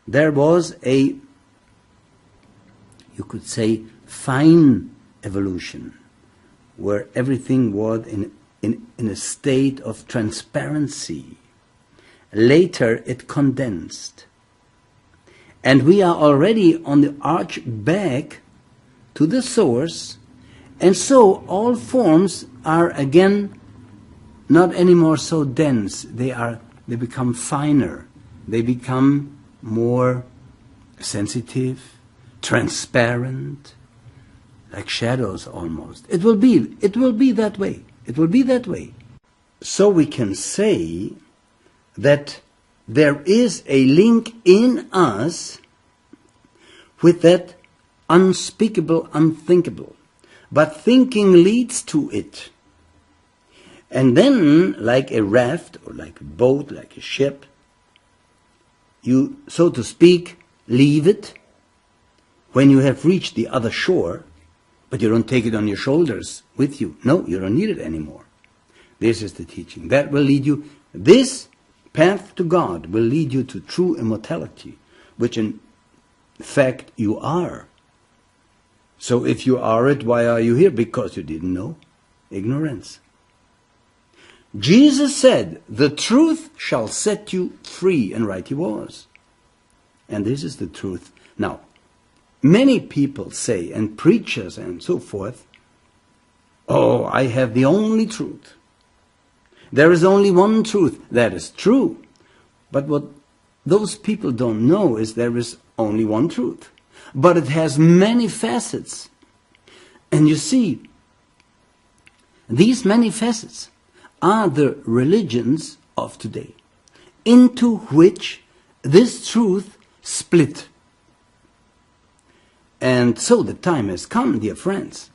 there was a, you could say, fine evolution, where everything was in a state of transparency. Later it condensed. And we are already on the arch back to the source, and so all forms are again not anymore so dense. They become finer. They become more sensitive, transparent, like shadows almost. It will be that way. It will be that way. So we can say that there is a link in us with that unspeakable, unthinkable. But thinking leads to it. And then, like a raft, or like a boat, like a ship, you, so to speak, leave it when you have reached the other shore, but you don't take it on your shoulders with you. No, you don't need it anymore. This is the teaching. That will lead you, this path to God will lead you to true immortality, which in fact you are. So if you are it, why are you here? Because you didn't know. Ignorance. Jesus said, the truth shall set you free, and right he was. And this is the truth. Now, many people say, and preachers and so forth, oh, I have the only truth. There is only one truth. That is true. But what those people don't know is there is only one truth. But it has many facets. And you see, these many facets are the religions of today, into which this truth split. And so the time has come, dear friends,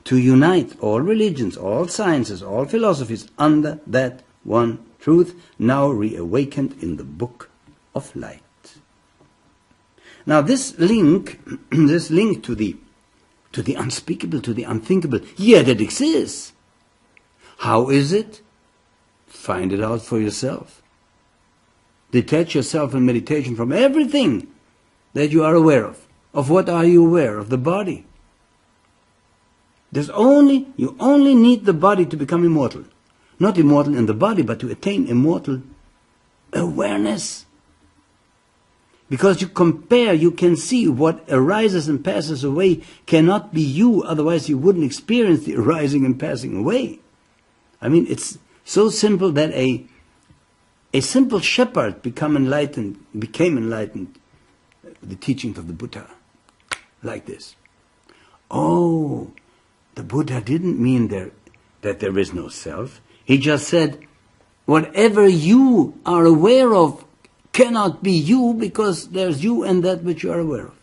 to unite all religions, all sciences, all philosophies under that one truth, now reawakened in the book of light. Now this link to the unspeakable, to the unthinkable, yet it exists. How is it? Find it out for yourself. Detach yourself in meditation from everything that you are aware of. Of what are you aware? Of the body. You only need the body to become immortal. Not immortal in the body, but to attain immortal awareness. Because you compare, you can see what arises and passes away cannot be you, otherwise you wouldn't experience the arising and passing away. I mean, it's so simple that a simple shepherd became enlightened, the teachings of the Buddha, like this. Oh, the Buddha didn't mean that there is no self. He just said, whatever you are aware of cannot be you, because there's you and that which you are aware of.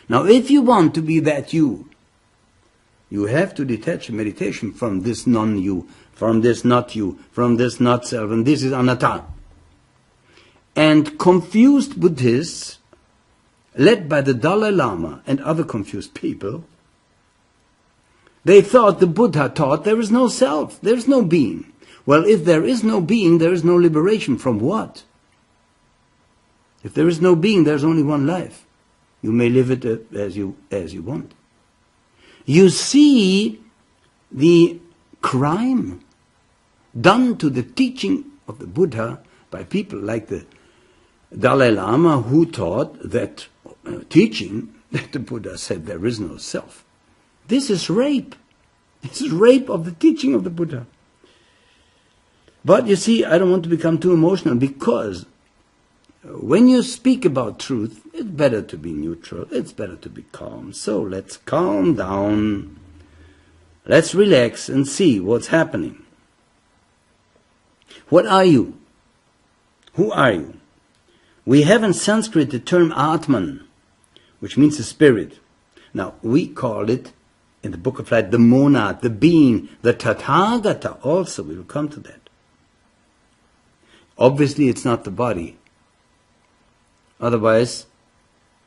Now, if you want to be that you have to detach meditation from this non-you, from this not you, from this not self, and this is anatta. And confused Buddhists, led by the Dalai Lama and other confused people, they thought the Buddha taught there is no self, there is no being. Well, if there is no being, there is no liberation. From what? If there is no being, there's only one life. You may live it as you want. You see the crime done to the teaching of the Buddha by people like the Dalai Lama, who taught that teaching that the Buddha said there is no self. This is rape. This is rape of the teaching of the Buddha. But you see, I don't want to become too emotional, because when you speak about truth, it's better to be neutral, it's better to be calm. So let's calm down, let's relax and see what's happening. What are you? Who are you? We have in Sanskrit the term Atman, which means the spirit. Now, we call it, in the Book of Light, the monad, the being, the Tathagata also. We will come to that. Obviously, it's not the body. Otherwise,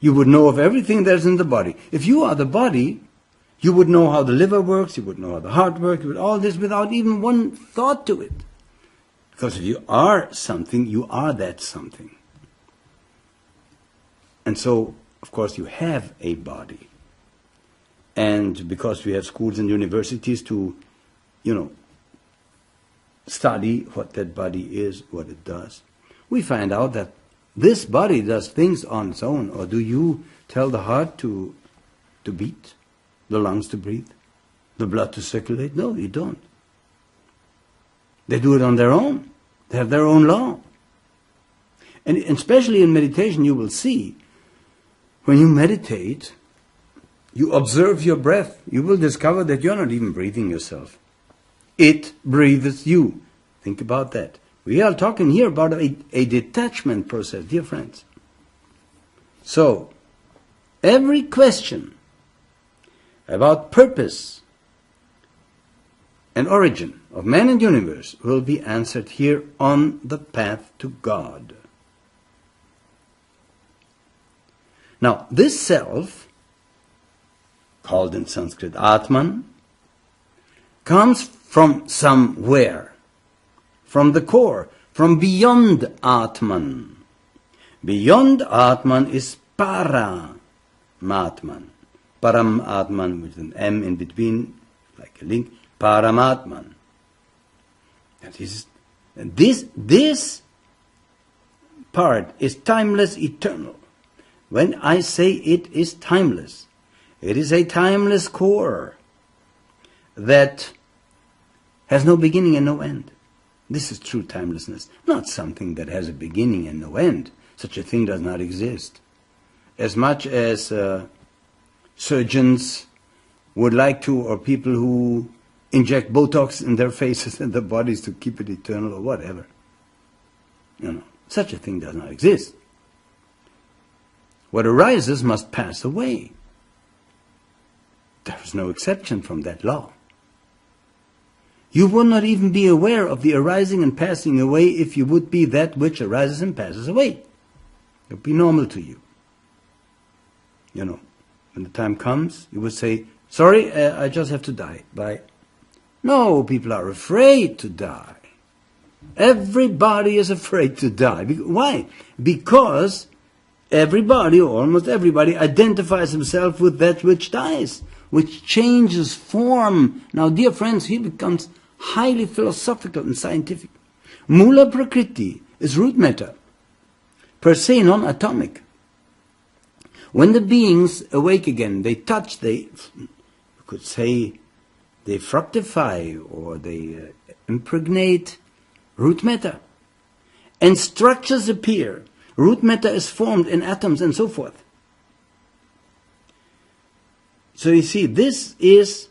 you would know of everything that's in the body. If you are the body, you would know how the liver works, you would know how the heart works, you would all this without even one thought to it. Because if you are something, you are that something. And so, of course, you have a body. And because we have schools and universities to, study what that body is, what it does, we find out that this body does things on its own. Or do you tell the heart to beat, the lungs to breathe, the blood to circulate? No, you don't. They do it on their own. They have their own law. And especially in meditation, you will see, when you meditate, you observe your breath, you will discover that you're not even breathing yourself. It breathes you. Think about that. We are talking here about a detachment process, dear friends. So, every question about purpose and origin of man and universe will be answered here on the path to God. Now, this self, called in Sanskrit Atman, comes from somewhere, from the core, from beyond Atman. Beyond Atman is Paramatman. Paramatman with an M in between, like a link, Paramatman. That is, this part is timeless, eternal. When I say it is timeless, it is a timeless core that has no beginning and no end. This is true timelessness, not something that has a beginning and no end. Such a thing does not exist. As much as surgeons would like to, or people who inject Botox in their faces and their bodies to keep it eternal or whatever. Such a thing does not exist. What arises must pass away. There is no exception from that law. You would not even be aware of the arising and passing away if you would be that which arises and passes away. It would be normal to you. When the time comes, you would say, sorry, I just have to die. Bye. No, people are afraid to die. Everybody is afraid to die. Why? Because everybody, or almost everybody, identifies himself with that which dies, which changes form. Now, dear friends, here becomes highly philosophical and scientific. Mula Prakriti is root matter, per se non-atomic. When the beings awake again, they touch, you could say, they fructify or they impregnate root matter. And structures appear. Root matter is formed in atoms and so forth. So you see, this is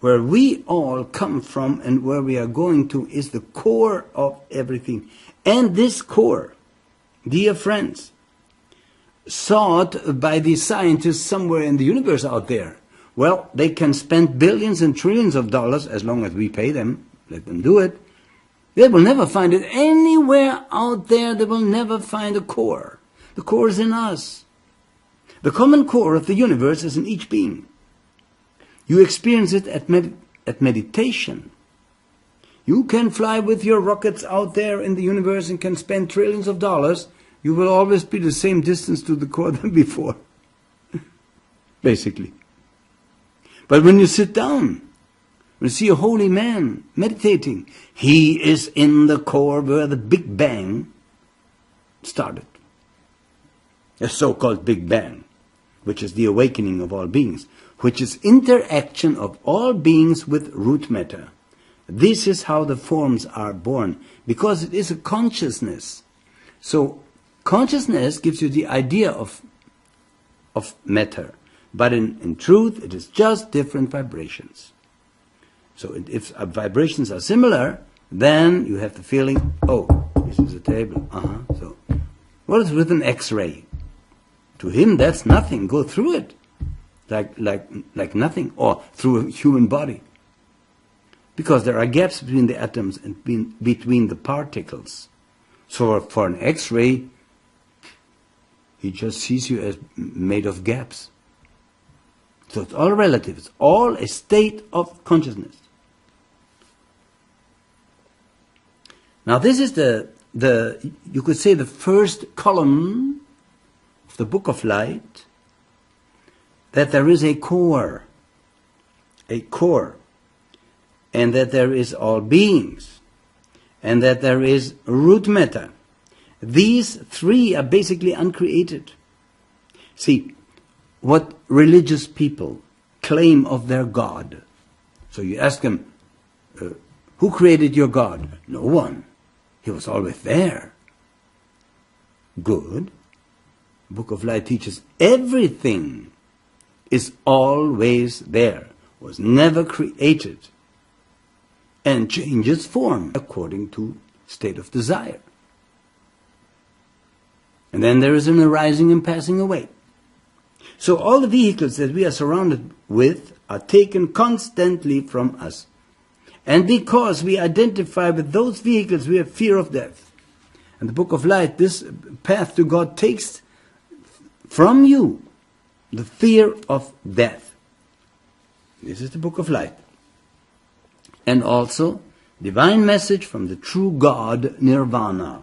where we all come from, and where we are going to is the core of everything. And this core, dear friends, sought by these scientists somewhere in the universe out there. Well, they can spend billions and trillions of dollars as long as we pay them, let them do it. They will never find it anywhere out there. They will never find a core. The core is in us. The common core of the universe is in each being. You experience it at meditation. You can fly with your rockets out there in the universe and can spend trillions of dollars. You will always be the same distance to the core than before. Basically. But when you sit down, when you see a holy man meditating, he is in the core where the Big Bang started. A so-called Big Bang, which is the awakening of all beings, which is interaction of all beings with root matter. This is how the forms are born, because it is a consciousness. So, consciousness gives you the idea of matter. But in truth, it is just different vibrations. So if vibrations are similar, then you have the feeling, oh, this is a table. So, what is with an X-ray? To him, that's nothing. Go through it, like nothing, or through a human body. Because there are gaps between the atoms and between the particles. So for an X-ray, he just sees you as made of gaps. So it's all relative. It's all a state of consciousness. Now this is you could say, the first column of the Book of Light, that there is a core, and that there is all beings, and that there is root matter. These three are basically uncreated. See, what religious people claim of their God. So you ask them, who created your God? No one. He was always there. Good. Book of Light teaches everything is always there, was never created, and changes form according to state of desire. And then there is an arising and passing away. So all the vehicles that we are surrounded with are taken constantly from us. And because we identify with those vehicles, we have fear of death. And the Book of Light, this path to God, takes from you the fear of death. This is the Book of Light. And also, divine message from the true God, Nirvana.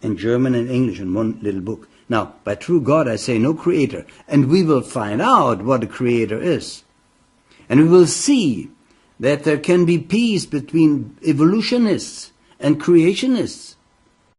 In German and English in one little book. Now, by true God I say no creator. And we will find out what a creator is. And we will see that there can be peace between evolutionists and creationists.